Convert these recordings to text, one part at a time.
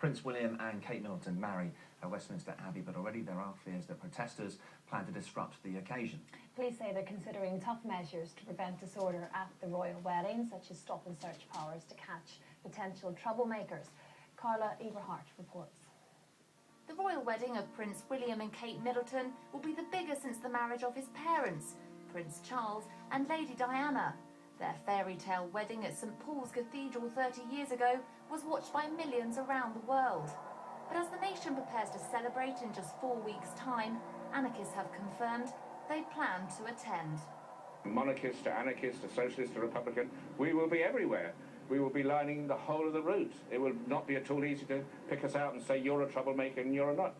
Prince William and Kate Middleton marry at Westminster Abbey, but already there are fears that protesters plan to disrupt the occasion. Police say they're considering tough measures to prevent disorder at the royal wedding, such as stop and search powers to catch potential troublemakers. Carla Eberhardt reports. The royal wedding of Prince William and Kate Middleton will be the biggest since the marriage of his parents, Prince Charles and Lady Diana. Their fairy tale wedding at St Paul's Cathedral 30 years ago was watched by millions around the world. But as the nation prepares to celebrate in just 4 weeks' time, anarchists have confirmed they plan to attend. Monarchist to anarchist to socialist to Republican, we will be everywhere. We will be lining the whole of the route. It will not be at all easy to pick us out and say you're a troublemaker and you're not.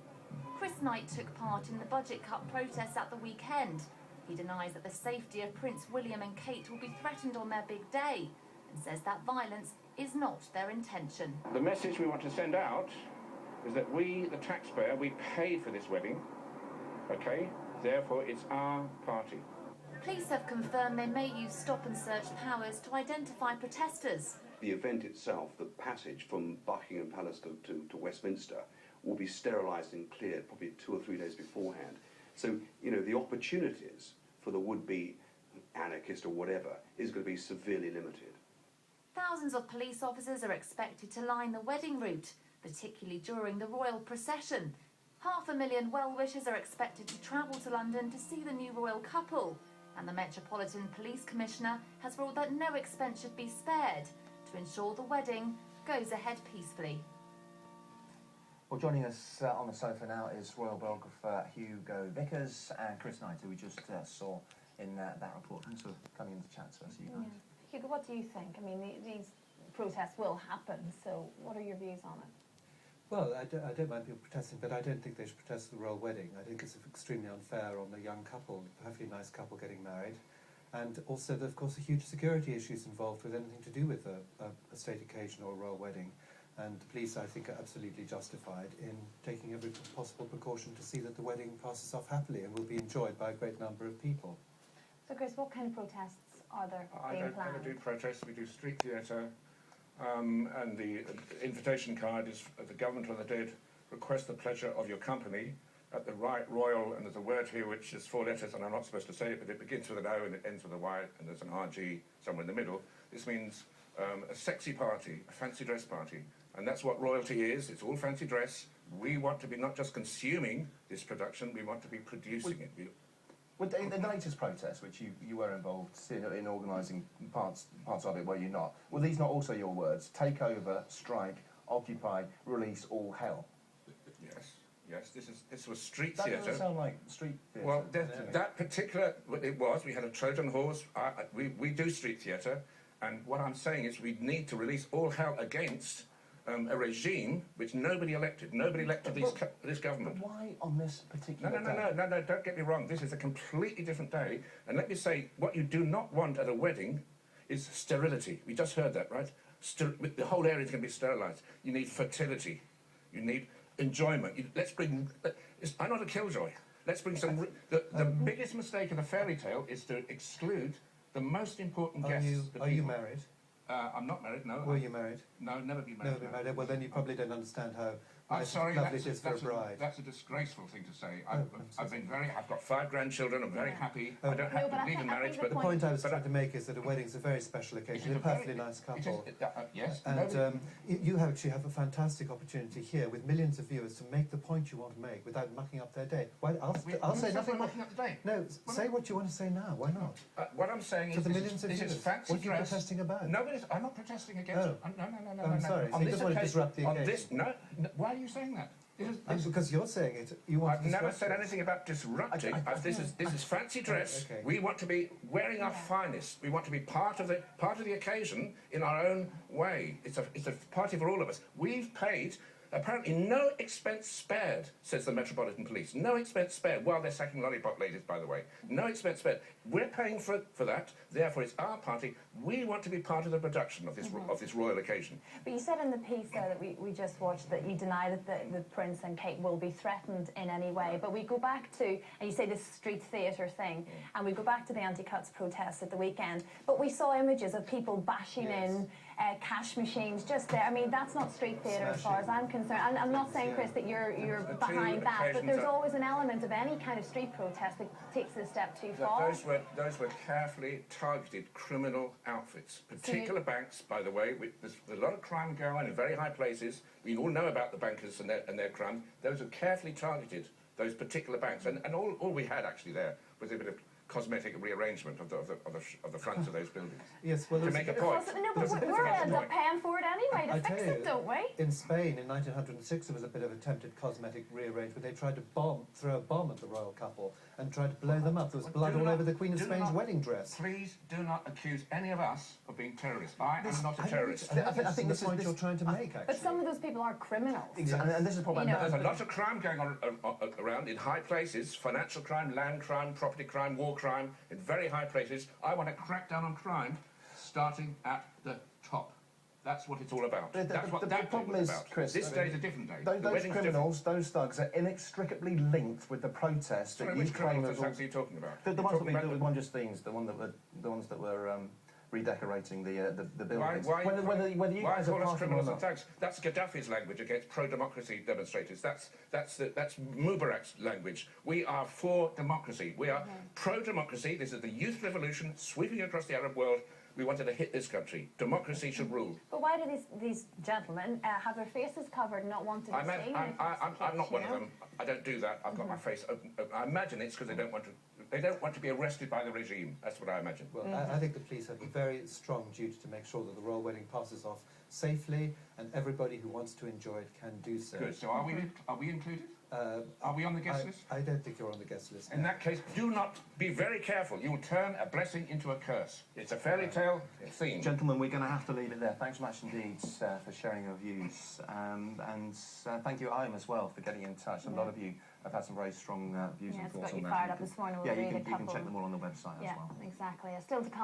Chris Knight took part in the budget cut protests at the weekend. He denies that the safety of Prince William and Kate will be threatened on their big day and says that violence is not their intention. The message we want to send out is that we, the taxpayer, we paid for this wedding, okay? Therefore, it's our party. Police have confirmed they may use stop and search powers to identify protesters. The event itself, the passage from Buckingham Palace to Westminster, will be sterilised and cleared probably 2 or 3 days beforehand. So, you know, the opportunities for the would-be anarchist or whatever is going to be severely limited. Thousands of police officers are expected to line the wedding route, particularly during the royal procession. 500,000 well-wishers are expected to travel to London to see the new royal couple. And the Metropolitan Police Commissioner has ruled that no expense should be spared to ensure the wedding goes ahead peacefully. Well, joining us on the sofa now is royal biographer Hugo Vickers and Chris Knight, who we just saw in that report. Thanks for coming in to chat to us, you guys. Hugo, what do you think? I mean, these protests will happen, so what are your views on it? Well, I don't mind people protesting, but I don't think they should protest the royal wedding. I think it's extremely unfair on the young couple, a perfectly nice couple getting married. And also, of course, the huge security issues involved with anything to do with a state occasion or a royal wedding. And the police, I think, are absolutely justified in taking every possible precaution to see that the wedding passes off happily and will be enjoyed by a great number of people. So, Chris, what kind of protests are there being planned? I don't do protests, we do street theatre. And the invitation card is the government of the dead request the pleasure of your company at the right royal, and there's a word here which is 4 letters and I'm not supposed to say it, but it begins with an O and it ends with a Y and there's an RG somewhere in the middle. This means a sexy party, a fancy dress party, and that's what royalty is. It's all fancy dress. We want to be not just consuming this production, we want to be producing it. In the latest protest, which you were involved in organising parts of it, were you not? Were these not also your words? Take over, strike, occupy, release all hell. Yes. This was street theatre. theatre. That doesn't sound like street theatre. Well, that particular it was. We had a Trojan horse. We do street theatre, and what I'm saying is we need to release all hell against a regime which nobody elected. Nobody elected this government. But why on this particular day? No, don't get me wrong. This is a completely different day. And let me say, what you do not want at a wedding is sterility. We just heard that, right? The whole area is going to be sterilised. You need fertility. You need enjoyment. I'm not a killjoy. Let's bring some... The biggest mistake in a fairy tale is to exclude the most important guests. Are you married? I'm not married, no. Were you married? No, never been married. Never been married. Well, then you probably don't understand how I'm sorry, lovely it is for a bride. That's a disgraceful thing to say. I've got 5 grandchildren, I'm very happy. I don't have to believe in marriage, but... The point I was trying to make is that a wedding's a very special occasion, a perfectly nice couple. Yes. And you actually have a fantastic opportunity here with millions of viewers to make the point you want to make without mucking up their day. I'll say nothing more. Up the day. No, say what you want to say now. Why not? What I'm saying is... To the millions of viewers. Fancy what are you protesting about? I'm not protesting against... No. No. I'm sorry. So you just want to disrupt the occasion. No. Why are you saying that? Because you're saying it, you want I've never said anything about disrupting. This is fancy dress. Okay. We want to be wearing our finest. We want to be part of the occasion in our own way. It's a party for all of us. We've paid. Apparently no expense spared, says the Metropolitan Police. No expense spared, while they're sacking lollipop ladies, by the way. No expense spared. We're paying for that, therefore it's our party. We want to be part of the production of this royal occasion. But you said in the piece there that we just watched that you deny that the Prince and Kate will be threatened in any way. But we go back to, and you say this street theatre thing, and we go back to the anti-cuts protests at the weekend, but we saw images of people bashing in cash machines just there. I mean, that's not street theatre as far as I'm concerned. And I'm not saying, Chris, that you're The behind two that, but occasions there's that- always an element of any kind of street protest that takes it a step too far. Those were carefully targeted criminal outfits. Particular banks, by the way, there's a lot of crime going on in very high places. We all know about the bankers and their crimes. Those are carefully targeted, those particular banks. And all we had actually there was a bit of cosmetic rearrangement of the fronts of those buildings. Yes, well, to make a point. No, but we're end up paying for it anyway to I fix tell it, you, don't we? in Spain in 1906 there was a bit of attempted cosmetic rearrangement. They tried to throw a bomb at the royal couple and tried to blow them up. There was blood all over the Queen of Spain's wedding dress. Please do not accuse any of us of being terrorists. I am not a terrorist. I think that's the point you're trying to make, actually. But some of those people are criminals. Exactly, and this is probably... You know, There's a lot of crime going on around in high places, financial crime, land crime, property crime, war crime, in very high places. I want to crack down on crime, starting at the top. That's what it's all about. That's what that problem is is, about. Chris, This day's a different day. Those The wedding's criminals, those thugs, are inextricably linked with the protests that different. you Which claim criminal as thugs are you talking about? the You're ones talking that about were one just things, the ones that were redecorating the buildings. Why whether you why guys are call us part of them or criminals and not. thugs? That's Gaddafi's language against pro-democracy demonstrators. That's Mubarak's language. We are for democracy. We are pro-democracy. This is the youth revolution sweeping across the Arab world. We wanted to hit this country. Democracy should rule. But why do these gentlemen have their faces covered and not want to be seen? I'm not one of them. I don't do that. I've got my face open. I imagine it's because they don't want to be arrested by the regime. That's what I imagine. Well, I think the police have a very strong duty to make sure that the royal wedding passes off safely and everybody who wants to enjoy it can do so. Good. So are we included? Are we on the guest list? I don't think you're on the guest list. In that case, do not be very careful. You will turn a blessing into a curse. It's a fairy tale theme. Gentlemen, we're going to have to leave it there. Thanks much indeed for sharing your views. Thank you at home as well for getting in touch. A lot of you have had some very strong views and it's thoughts got on you that. fired up this morning. Yeah, We'll you read a can check couple. them all on the website as well. Yeah, exactly. Still to come.